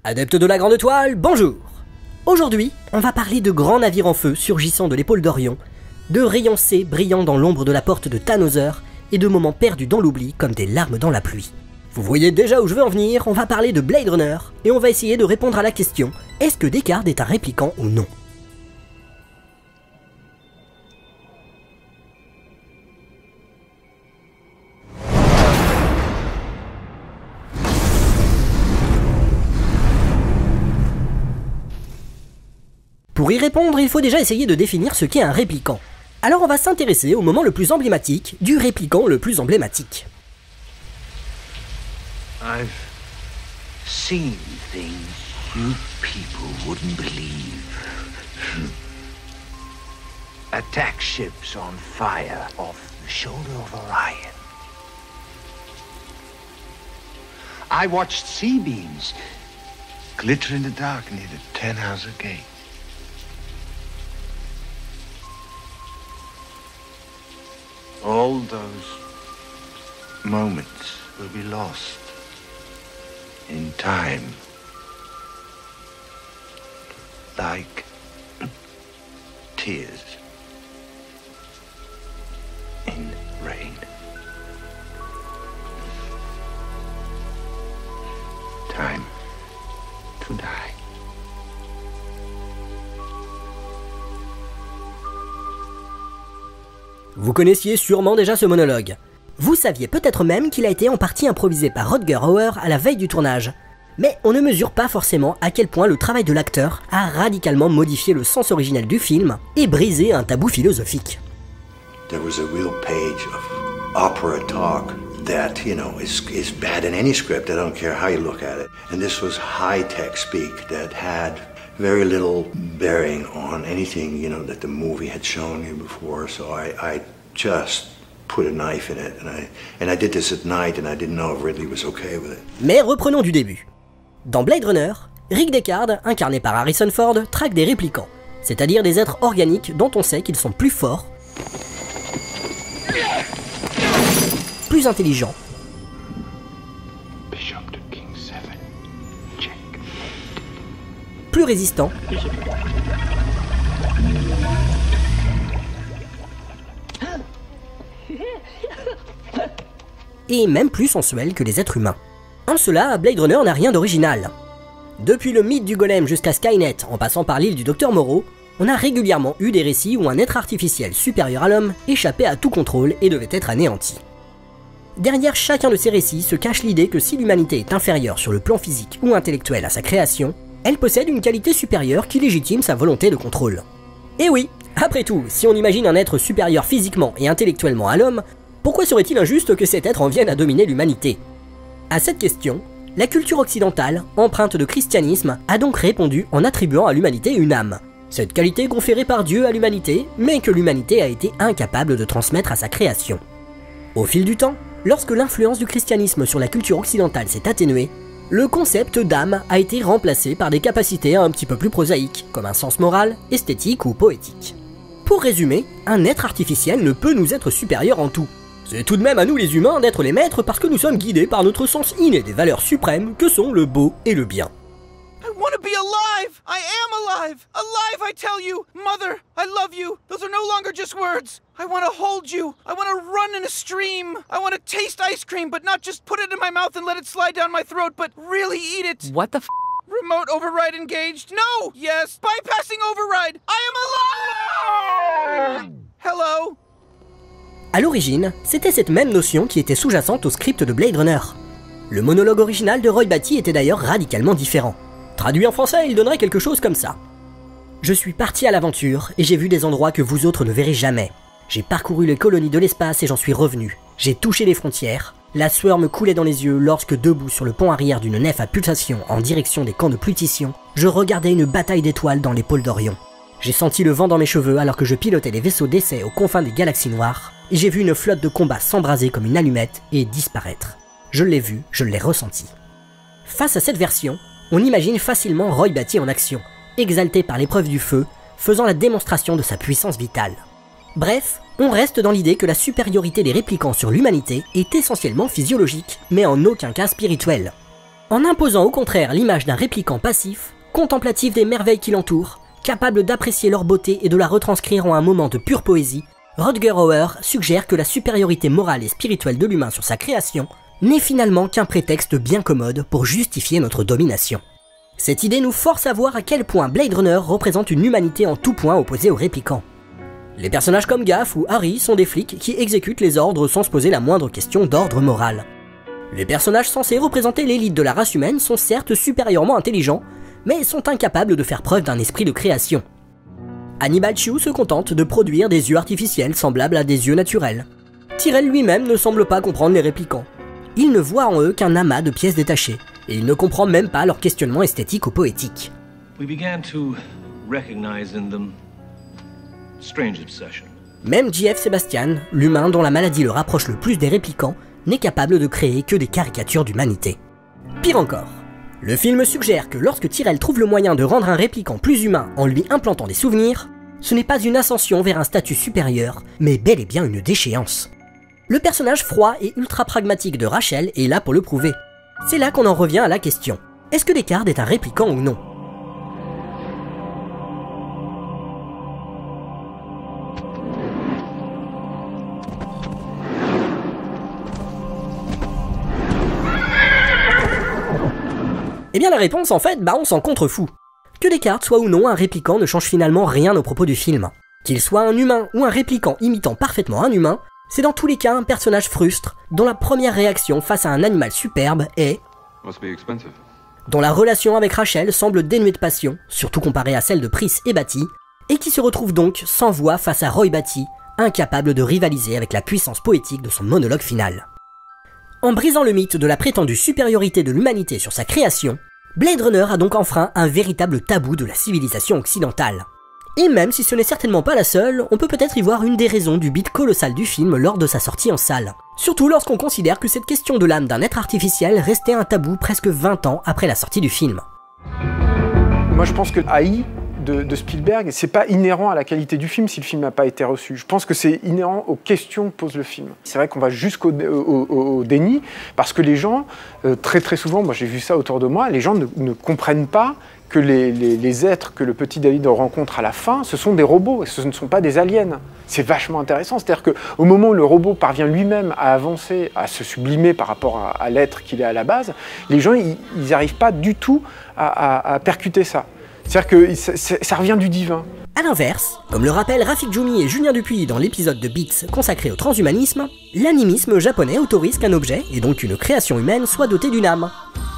Adeptes de la Grande Toile, bonjour! Aujourd'hui, on va parler de grands navires en feu surgissant de l'épaule d'Orion, de rayons C brillant dans l'ombre de la porte de Tannhäuser et de moments perdus dans l'oubli comme des larmes dans la pluie. Vous voyez déjà où je veux en venir, on va parler de Blade Runner et on va essayer de répondre à la question, est-ce que Deckard est un répliquant ou non? Pour y répondre, il faut déjà essayer de définir ce qu'est un répliquant. Alors on va s'intéresser au moment le plus emblématique du répliquant le plus emblématique. I've seen things you people wouldn't believe. Attack ships on fire off the shoulder of Orion. I watched sea beams glitter in the dark near the Tannhäuser Gate. All those moments will be lost in time, like tears in rain. Time to die. Vous connaissiez sûrement déjà ce monologue. Vous saviez peut-être même qu'il a été en partie improvisé par Rutger Hauer à la veille du tournage. Mais on ne mesure pas forcément à quel point le travail de l'acteur a radicalement modifié le sens originel du film et brisé un tabou philosophique. There was a real page of opera talk that, you know, is bad in any script. I don't care how you look at it. And this was high-tech speak that had very little bearing on anything, you know, that the movie had shown you before. So I just put a knife in it, and I did this at night, and I didn't know if Ridley was okay with it. Mais reprenons du début. Dans Blade Runner, Rick Deckard, incarné par Harrison Ford, traque des répliquants, c'est-à-dire des êtres organiques dont on sait qu'ils sont plus forts, plus intelligents, plus résistants et même plus sensuels que les êtres humains. En cela, Blade Runner n'a rien d'original. Depuis le mythe du golem jusqu'à Skynet, en passant par l'île du Docteur Moreau, on a régulièrement eu des récits où un être artificiel supérieur à l'homme échappait à tout contrôle et devait être anéanti. Derrière chacun de ces récits se cache l'idée que si l'humanité est inférieure sur le plan physique ou intellectuel à sa création, elle possède une qualité supérieure qui légitime sa volonté de contrôle. Et oui, après tout, si on imagine un être supérieur physiquement et intellectuellement à l'homme, pourquoi serait-il injuste que cet être en vienne à dominer l'humanité? À cette question, la culture occidentale, empreinte de christianisme, a donc répondu en attribuant à l'humanité une âme. Cette qualité conférée par Dieu à l'humanité, mais que l'humanité a été incapable de transmettre à sa création. Au fil du temps, lorsque l'influence du christianisme sur la culture occidentale s'est atténuée, le concept d'âme a été remplacé par des capacités un petit peu plus prosaïques, comme un sens moral, esthétique ou poétique. Pour résumer, un être artificiel ne peut nous être supérieur en tout. C'est tout de même à nous les humains d'être les maîtres parce que nous sommes guidés par notre sens inné des valeurs suprêmes que sont le beau et le bien. I want to be alive! I am alive! Alive, I tell you! Mother, I love you! Those are no longer just words! I want to hold you! I want to run in a stream! I want to taste ice cream, but not just put it in my mouth and let it slide down my throat, but really eat it! What the f***? Remote override engaged? No! Yes! Bypassing override! I am alive! Hello? À l'origine, c'était cette même notion qui était sous-jacente au script de Blade Runner. Le monologue original de Roy Batty était d'ailleurs radicalement différent. Traduit en français, il donnerait quelque chose comme ça. Je suis parti à l'aventure et j'ai vu des endroits que vous autres ne verrez jamais. J'ai parcouru les colonies de l'espace et j'en suis revenu. J'ai touché les frontières. La sueur me coulait dans les yeux lorsque, debout sur le pont arrière d'une nef à pulsation en direction des camps de Plutition, je regardais une bataille d'étoiles dans l'épaule d'Orion. J'ai senti le vent dans mes cheveux alors que je pilotais les vaisseaux d'essai aux confins des galaxies noires, et j'ai vu une flotte de combat s'embraser comme une allumette et disparaître. Je l'ai vu, je l'ai ressenti. Face à cette version, on imagine facilement Roy Batty en action, exalté par l'épreuve du feu, faisant la démonstration de sa puissance vitale. Bref, on reste dans l'idée que la supériorité des répliquants sur l'humanité est essentiellement physiologique, mais en aucun cas spirituelle. en imposant au contraire l'image d'un répliquant passif, contemplatif des merveilles qui l'entourent, capable d'apprécier leur beauté et de la retranscrire en un moment de pure poésie, Rutger Hauer suggère que la supériorité morale et spirituelle de l'humain sur sa création n'est finalement qu'un prétexte bien commode pour justifier notre domination. Cette idée nous force à voir à quel point Blade Runner représente une humanité en tout point opposée aux répliquants. Les personnages comme Gaff ou Harry sont des flics qui exécutent les ordres sans se poser la moindre question d'ordre moral. Les personnages censés représenter l'élite de la race humaine sont certes supérieurement intelligents, mais sont incapables de faire preuve d'un esprit de création. Hannibal Chew se contente de produire des yeux artificiels semblables à des yeux naturels. Tyrell lui-même ne semble pas comprendre les répliquants. Il ne voit en eux qu'un amas de pièces détachées, et il ne comprend même pas leur questionnement esthétique ou poétique. Même J.F. Sebastian, l'humain dont la maladie le rapproche le plus des répliquants, n'est capable de créer que des caricatures d'humanité. Pire encore, le film suggère que lorsque Tyrell trouve le moyen de rendre un répliquant plus humain en lui implantant des souvenirs, ce n'est pas une ascension vers un statut supérieur, mais bel et bien une déchéance. Le personnage froid et ultra pragmatique de Rachel est là pour le prouver. C'est là qu'on en revient à la question. Est-ce que Deckard est un répliquant ou non ? Eh bien la réponse en fait, on s'en contrefout. Que Deckard soit ou non un répliquant ne change finalement rien au propos du film. Qu'il soit un humain ou un répliquant imitant parfaitement un humain, c'est dans tous les cas un personnage frustre, dont la première réaction face à un animal superbe est... dont la relation avec Rachel semble dénuée de passion, surtout comparée à celle de Pris et Batty, et qui se retrouve donc sans voix face à Roy Batty, incapable de rivaliser avec la puissance poétique de son monologue final. En brisant le mythe de la prétendue supériorité de l'humanité sur sa création, Blade Runner a donc enfreint un véritable tabou de la civilisation occidentale. Et même si ce n'est certainement pas la seule, on peut peut-être y voir une des raisons du beat colossal du film lors de sa sortie en salle. Surtout lorsqu'on considère que cette question de l'âme d'un être artificiel restait un tabou presque 20 ans après la sortie du film. Moi je pense que AI de Spielberg, c'est pas inhérent à la qualité du film si le film n'a pas été reçu. Je pense que c'est inhérent aux questions que pose le film. C'est vrai qu'on va jusqu'au déni, parce que les gens, très souvent, moi j'ai vu ça autour de moi, les gens ne comprennent pas que les êtres que le petit David rencontre à la fin, ce sont des robots, et ce ne sont pas des aliens. C'est vachement intéressant, c'est-à-dire qu'au moment où le robot parvient lui-même à avancer, à se sublimer par rapport à l'être qu'il est à la base, les gens, ils n'arrivent pas du tout à percuter ça. C'est-à-dire que ça revient du divin. A l'inverse, comme le rappellent Rafik Djoumi et Julien Dupuis dans l'épisode de Beats consacré au transhumanisme, l'animisme japonais autorise qu'un objet, et donc une création humaine, soit doté d'une âme.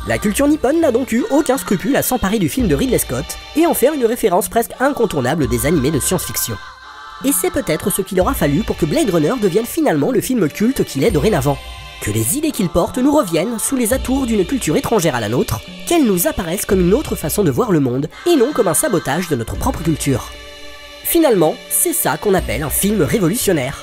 La culture nippone n'a donc eu aucun scrupule à s'emparer du film de Ridley Scott et en faire une référence presque incontournable des animés de science-fiction. Et c'est peut-être ce qu'il aura fallu pour que Blade Runner devienne finalement le film culte qu'il est dorénavant. Que les idées qu'il porte nous reviennent sous les atours d'une culture étrangère à la nôtre, qu'elles nous apparaissent comme une autre façon de voir le monde et non comme un sabotage de notre propre culture. Finalement, c'est ça qu'on appelle un film révolutionnaire.